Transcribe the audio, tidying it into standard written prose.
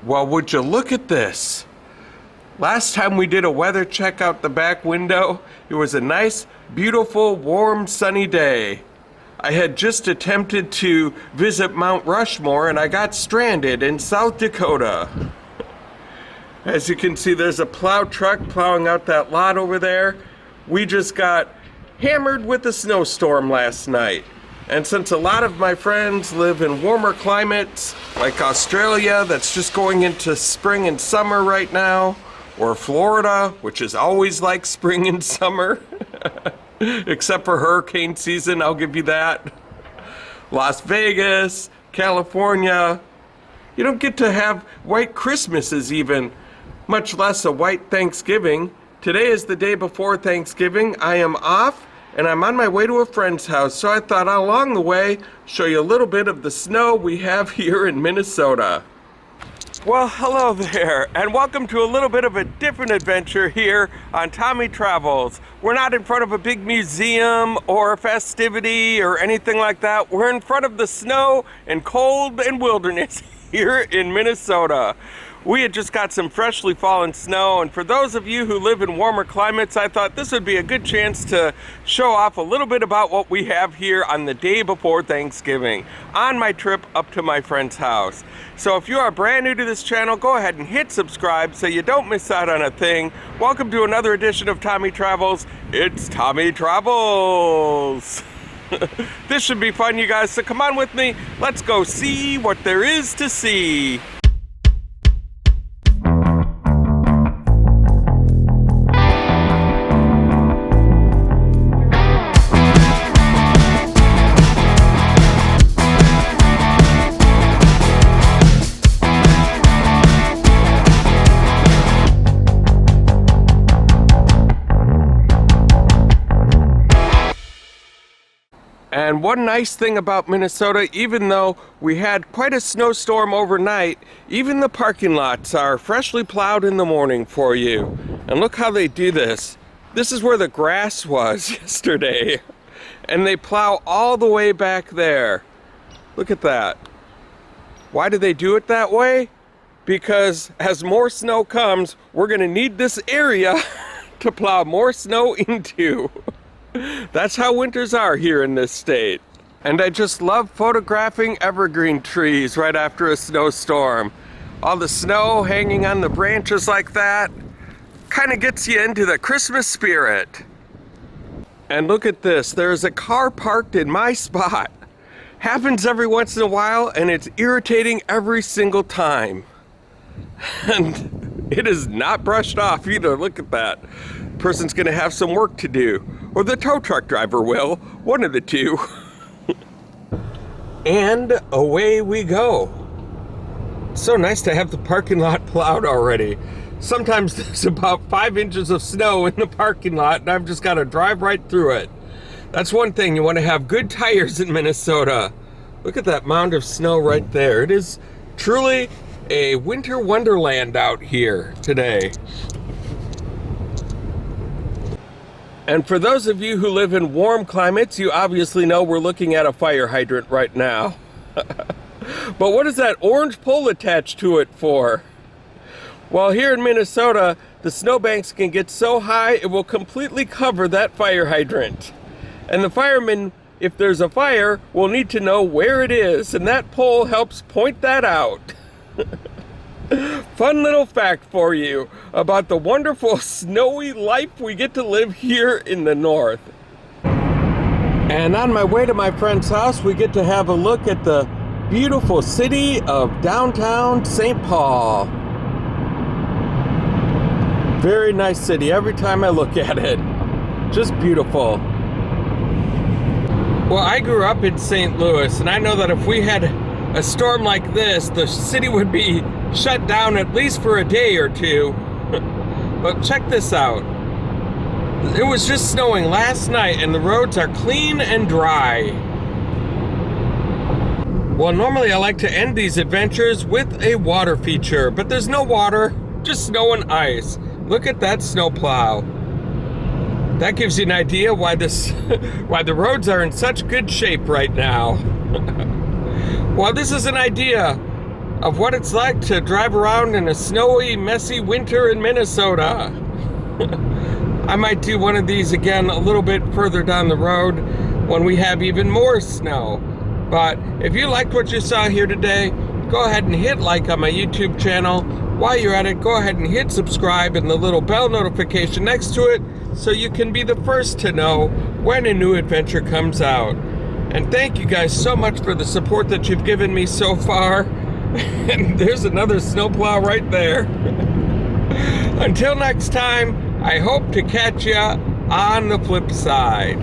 Well, would you look at this? Last time we did a weather check out the back window, it was a nice, beautiful, warm, sunny day. I had just attempted to visit Mount Rushmore and I got stranded in South Dakota. As you can see, there's a plow truck plowing out that lot over there. We just got hammered with a snowstorm last night. And since a lot of my friends live in warmer climates, like Australia, that's just going into spring and summer right now, or Florida, which is always like spring and summer, except for hurricane season, I'll give you that. Las Vegas, California, you don't get to have white Christmases even, much less a white Thanksgiving. Today is the day before Thanksgiving. I am off and I'm on my way to a friend's house, so I thought along the way show you a little bit of the snow we have here in Minnesota. Well, hello there, and welcome to a little bit of a different adventure here on Tommy Travels. We're not in front of a big museum or a festivity or anything like that. We're in front of the snow and cold and wilderness here in Minnesota. We had just got some freshly fallen snow, and for those of you who live in warmer climates, I thought this would be a good chance to show off a little bit about what we have here on the day before Thanksgiving on my trip up to my friend's house. So if you are brand new to this channel, go ahead and hit subscribe so you don't miss out on a thing. Welcome to another edition of Tommy Travels. It's Tommy Travels. This should be fun, you guys, so come on with me. Let's go see what there is to see. And one nice thing about Minnesota, even though we had quite a snowstorm overnight, even the parking lots are freshly plowed in the morning for you. And look how they do this. This is where the grass was yesterday. And they plow all the way back there. Look at that. Why do they do it that way? Because as more snow comes, we're going to need this area to plow more snow into. That's how winters are here in this state. And I just love photographing evergreen trees right after a snowstorm. All the snow hanging on the branches like that kind of gets you into the Christmas spirit. And look at this, there's a car parked in my spot. Happens every once in a while and it's irritating every single time. And it is not brushed off either, look at that. Person's gonna have some work to do. Or the tow truck driver will, one of the two. And away we go. It's so nice to have the parking lot plowed already. Sometimes there's about 5 inches of snow in the parking lot and I've just gotta drive right through it. That's one thing, you wanna have good tires in Minnesota. Look at that mound of snow right there. It is truly a winter wonderland out here today. And for those of you who live in warm climates, you obviously know we're looking at a fire hydrant right now. But what is that orange pole attached to it for? Well, here in Minnesota, the snowbanks can get so high it will completely cover that fire hydrant. And the firemen, if there's a fire, will need to know where it is, and that pole helps point that out. Fun little fact for you about the wonderful snowy life we get to live here in the north. And on my way to my friend's house, we get to have a look at the beautiful city of downtown St. Paul. Very nice city every time I look at it. Just beautiful. Well, I grew up in St. Louis, and I know that if we had a storm like this, the city would be shut down at least for a day or two. But check this out. It was just snowing last night and the roads are clean and dry. Well, normally I like to end these adventures with a water feature, but there's no water, just snow and ice. Look at that snowplow. That gives you an idea why the roads are in such good shape right now. Well, this is an idea of what it's like to drive around in a snowy, messy winter in Minnesota. I might do one of these again a little bit further down the road when we have even more snow. But if you liked what you saw here today, go ahead and hit like on my YouTube channel. While you're at it, go ahead and hit subscribe and the little bell notification next to it so you can be the first to know when a new adventure comes out. And thank you guys so much for the support that you've given me so far. And there's another snowplow right there. Until next time, I hope to catch ya on the flip side.